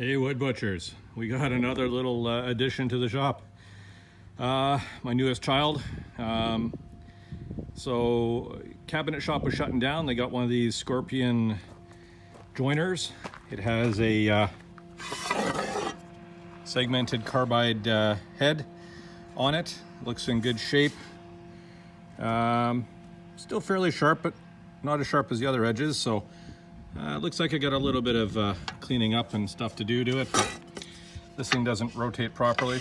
Hey, wood butchers. We got another little addition to the shop. My newest child. So cabinet shop was shutting down. They got one of these Scorpion joiners. It has a segmented carbide head on it. Looks in good shape. Still fairly sharp, but not as sharp as the other edges. So it looks like I got a little bit of cleaning up and stuff to do to it, but this thing doesn't rotate properly.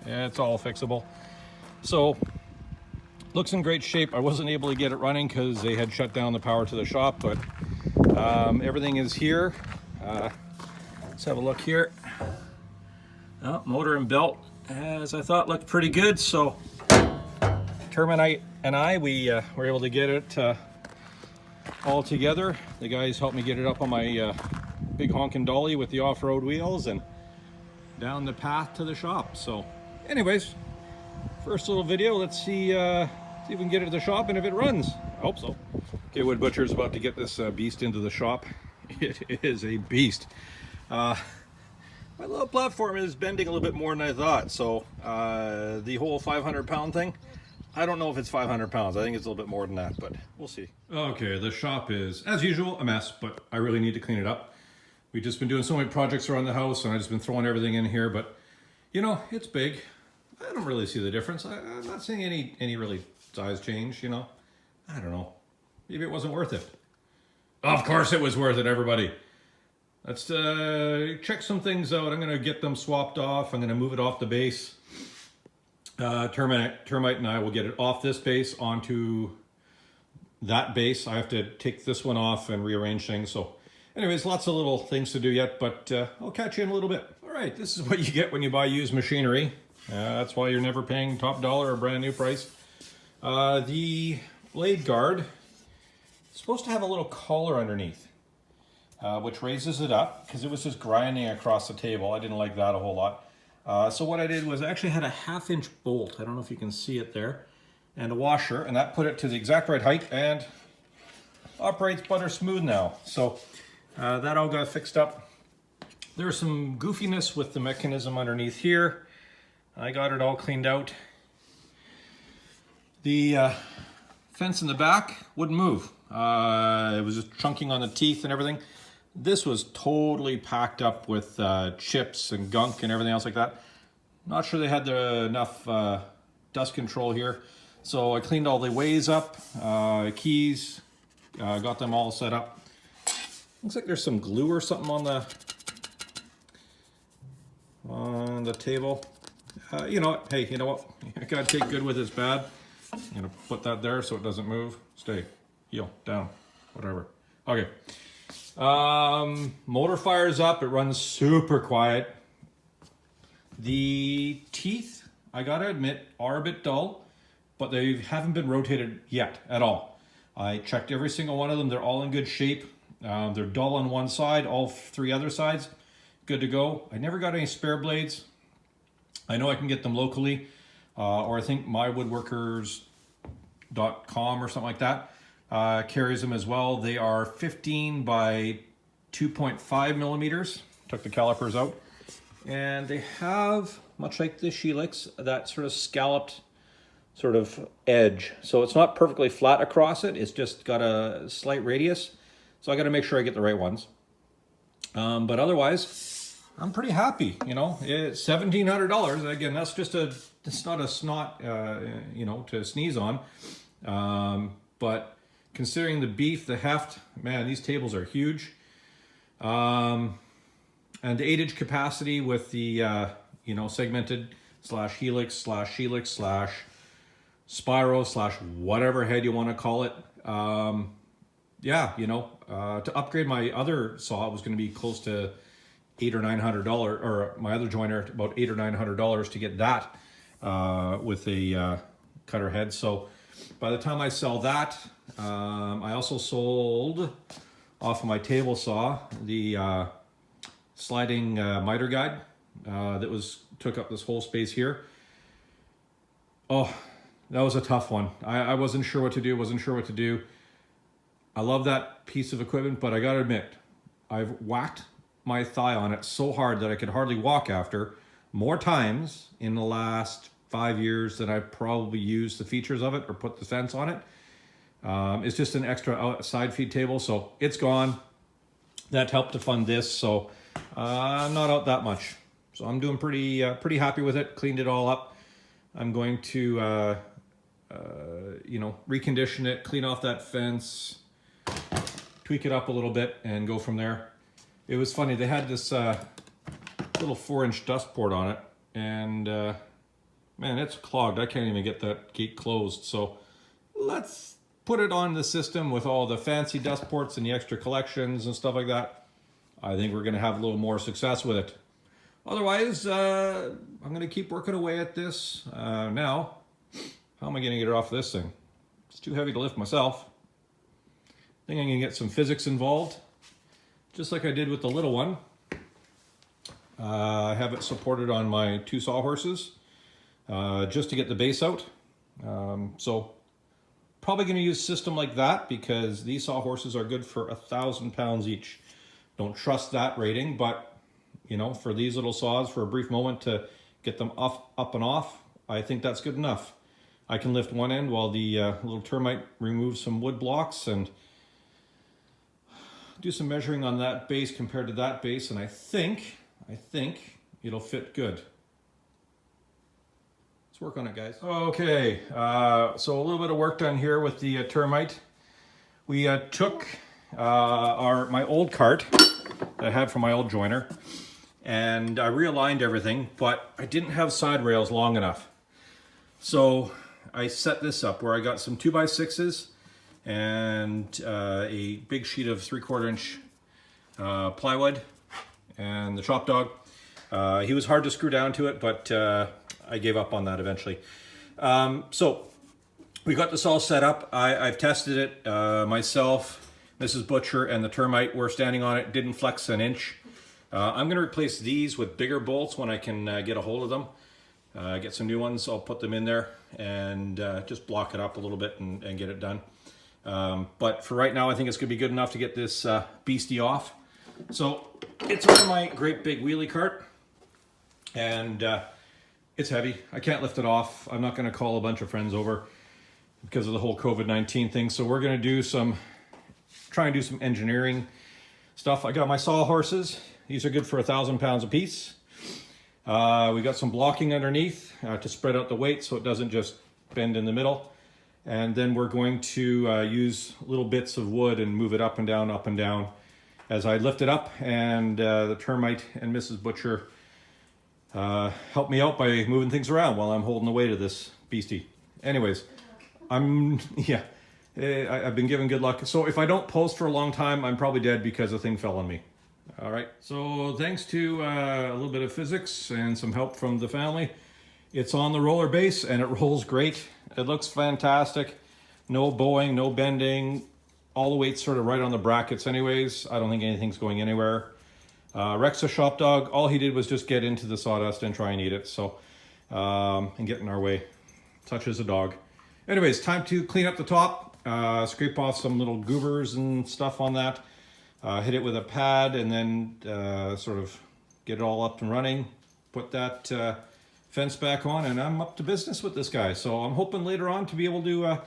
Yeah, it's all fixable. So looks in great shape. I wasn't able to get it running because they had shut down the power to the shop, but everything is here. Let's have a look here. Oh, motor and belt, as I thought, looked pretty good. So Terminite and I, we were able to get it all together. The guys helped me get it up on my big honkin' dolly with the off-road wheels and down the path to the shop. So anyways, first little video. Let's see if we can get it to the shop and if it runs. I hope so. Okay, wood butcher's about to get this beast into the shop. It is a beast. My little platform is bending a little bit more than I thought. So the whole 500-pound thing, I don't know if it's 500 pounds. I think it's a little bit more than that, but we'll see. Okay, the shop is, as usual, a mess, but I really need to clean it up. We've just been doing so many projects around the house, and I've just been throwing everything in here, but, you know, it's big. I don't really see the difference. I'm not seeing any really size change, you know. I don't know. Maybe it wasn't worth it. Of course it was worth it, everybody. Let's check some things out. I'm going to get them swapped off. I'm going to move it off the base. Termite and I will get it off this base onto that base. I have to take this one off and rearrange things. So anyways, lots of little things to do yet, but I'll catch you in a little bit. All right, this is what you get when you buy used machinery. That's why you're never paying top dollar or brand new price. The blade guard is supposed to have a little collar underneath, which raises it up because it was just grinding across the table. I didn't like that a whole lot. So what I did was I actually had a 1/2-inch bolt. I don't know if you can see it there, and a washer, and that put it to the exact right height and operates butter smooth now. So that all got fixed up. There's some goofiness with the mechanism underneath here. I got it all cleaned out. The fence in the back wouldn't move. It was just chunking on the teeth and everything. This was totally packed up with chips and gunk and everything else like that. Not sure they had enough dust control here. So I cleaned all the ways up, keys, got them all set up. Looks like there's some glue or something on the table. You know what? Hey, you know what? I gotta take good with this bad. I'm gonna put that there so it doesn't move. Stay, heel, down, whatever. Okay. Motor fires up. It runs super quiet. The teeth, I gotta admit, are a bit dull, but they haven't been rotated yet at all. I checked every single one of them. They're all in good shape. They're dull on one side, all 3 other sides, good to go. I never got any spare blades. I know I can get them locally, or I think mywoodworkers.com or something like that. Carries them as well. They are 15 by 2.5 millimeters. Took the calipers out. And they have, much like the Helix, that sort of scalloped sort of edge. So it's not perfectly flat across it. It's just got a slight radius. So I got to make sure I get the right ones. But otherwise, I'm pretty happy. You know, it's $1,700. Again, that's just it's not a snot, you know, to sneeze on. But considering the beef, the heft, man, these tables are huge. And the 8-inch capacity with the, you know, segmented / helix / spiral / whatever head you want to call it. Yeah, you know, to upgrade my other saw, it was going to be close to $800 or $900, or my other joiner, about $800 or $900 to get that with a cutter head. So by the time I sell that, I also sold off of my table saw the sliding miter guide that took up this whole space here. Oh, that was a tough one. I wasn't sure what to do. I love that piece of equipment, but I gotta admit, I've whacked my thigh on it so hard that I could hardly walk after, more times in the last 5 years than I probably used the features of it or put the fence on it. It's just an extra side feed table, so it's gone. That helped to fund this, so I'm not out that much. So I'm doing pretty happy with it. Cleaned it all up. I'm going to recondition it, clean off that fence, tweak it up a little bit, and go from there. It was funny, they had this little 4-inch dust port on it, and man, it's clogged. I can't even get that gate closed. So let's put it on the system with all the fancy dust ports and the extra collections and stuff like that. I think we're going to have a little more success with it. Otherwise, I'm going to keep working away at this. Now, how am I going to get it off this thing? It's too heavy to lift myself. I think I'm going to get some physics involved, just like I did with the little one. I have it supported on my 2 sawhorses, just to get the base out. So probably going to use a system like that because these sawhorses are good for 1,000 pounds each. Don't trust that rating, but you know, for these little saws, for a brief moment to get them up and off, I think that's good enough. I can lift one end while the little termite removes some wood blocks and do some measuring on that base compared to that base, and I think it'll fit good. Let's work on it, guys. Okay, so a little bit of work done here with the termite. We took my old cart that I had from my old joiner, and I realigned everything, but I didn't have side rails long enough. So I set this up where I got some 2x6s and a big sheet of 3/4 inch plywood and the chop dog. He was hard to screw down to it, but I gave up on that eventually. So we got this all set up. I've tested it myself, Mrs. Butcher, and the termite were standing on it, didn't flex an inch. I'm going to replace these with bigger bolts when I can get a hold of them. Get some new ones, I'll put them in there and just block it up a little bit and get it done. But for right now, I think it's going to be good enough to get this beastie off. So it's on my great big wheelie cart, and it's heavy. I can't lift it off. I'm not going to call a bunch of friends over because of the whole COVID-19 thing. So we're going to try and do some engineering stuff. I got my sawhorses. These are good for 1,000 pounds a piece. We got some blocking underneath to spread out the weight so it doesn't just bend in the middle. And then we're going to use little bits of wood and move it up and down as I lift it up. And the termite and Mrs. Butcher help me out by moving things around while I'm holding the weight of this beastie. Anyways, I've been given good luck. So if I don't post for a long time, I'm probably dead because the thing fell on me. All right, so thanks to a little bit of physics and some help from the family, it's on the roller base and it rolls great. It looks fantastic. No bowing, no bending. All the weight's sort of right on the brackets anyways. I don't think anything's going anywhere. Rex, the shop dog, all he did was just get into the sawdust and try and eat it. So, and get in our way, such as a dog. Anyways, time to clean up the top, scrape off some little goobers and stuff on that. Hit it with a pad and then sort of get it all up and running. Put that fence back on and I'm up to business with this guy. So I'm hoping later on to be able to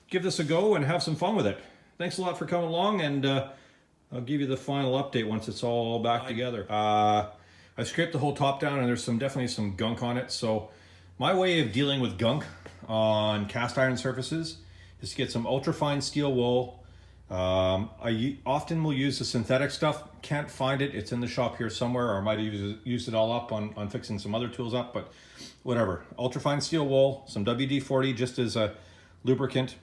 give this a go and have some fun with it. Thanks a lot for coming along, and I'll give you the final update once it's all back together. I scraped the whole top down and there's definitely some gunk on it. So my way of dealing with gunk on cast iron surfaces is to get some ultrafine steel wool. I often will use the synthetic stuff. Can't find it. It's in the shop here somewhere, or I might have used it all up on fixing some other tools up, but whatever. Ultrafine steel wool, some WD-40 just as a lubricant.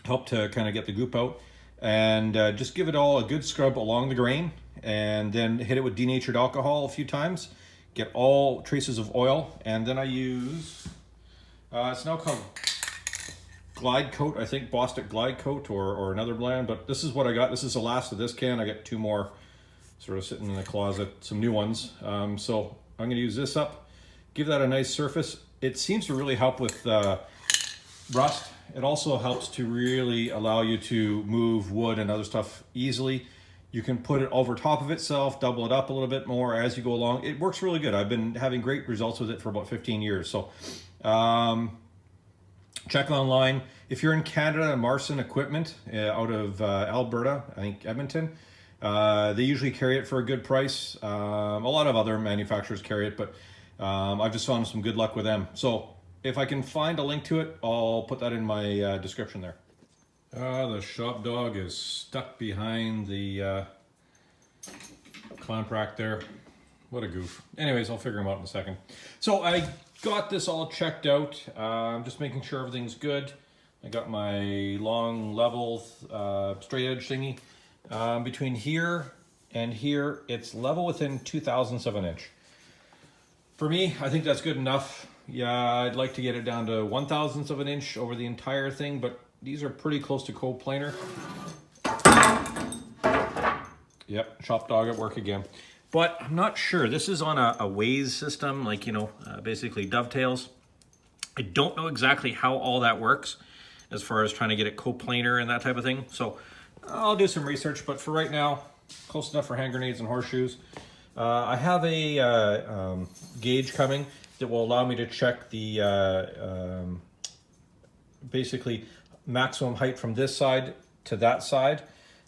Help to kind of get the goop out. And just give it all a good scrub along the grain, and then hit it with denatured alcohol a few times. Get all traces of oil, and then I use, it's now called Glide Coat, I think, Bostic Glide Coat or another brand, but this is what I got. This is the last of this can. I got 2 more sort of sitting in the closet, some new ones. So I'm gonna use this up, give that a nice surface. It seems to really help with rust. It also helps to really allow you to move wood and other stuff easily. You can put it over top of itself, double it up a little bit more as you go along. It works really good. I've been having great results with it for about 15 years. So check online. If you're in Canada, Marson Equipment out of Alberta, I think Edmonton, they usually carry it for a good price. A lot of other manufacturers carry it, but I've just found some good luck with them. So if I can find a link to it, I'll put that in my description there. The shop dog is stuck behind the clamp rack there. What a goof. Anyways, I'll figure him out in a second. So I got this all checked out. I'm just making sure everything's good. I got my long level straight edge thingy. Between here and here, it's level within 2/1000ths of an inch. For me, I think that's good enough. Yeah, I'd like to get it down to 1/1000th of an inch over the entire thing, but these are pretty close to coplanar. Yep, shop dog at work again. But I'm not sure. This is on a ways system, like, you know, basically dovetails. I don't know exactly how all that works as far as trying to get it coplanar and that type of thing. So I'll do some research, but for right now, close enough for hand grenades and horseshoes. I have a gauge coming that will allow me to check the basically maximum height from this side to that side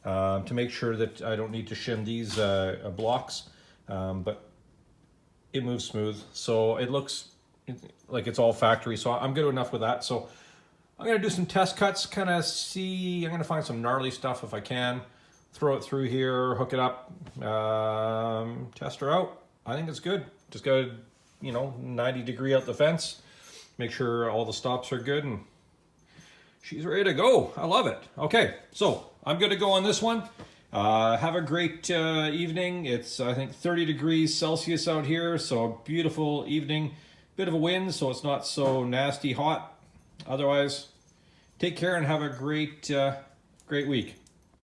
to make sure that I don't need to shim these blocks, but it moves smooth. So it looks like it's all factory, so I'm good enough with that. So I'm gonna do some test cuts, kind of see, I'm gonna find some gnarly stuff if I can, throw it through here, hook it up, test her out. I think it's good. Just gotta, you know, 90-degree out the fence, make sure all the stops are good, and she's ready to go. I love it. Okay, so I'm gonna go on this one. Have a great evening. It's, I think, 30 degrees Celsius out here, so a beautiful evening. Bit of a wind, so it's not so nasty hot. Otherwise, take care and have a great week.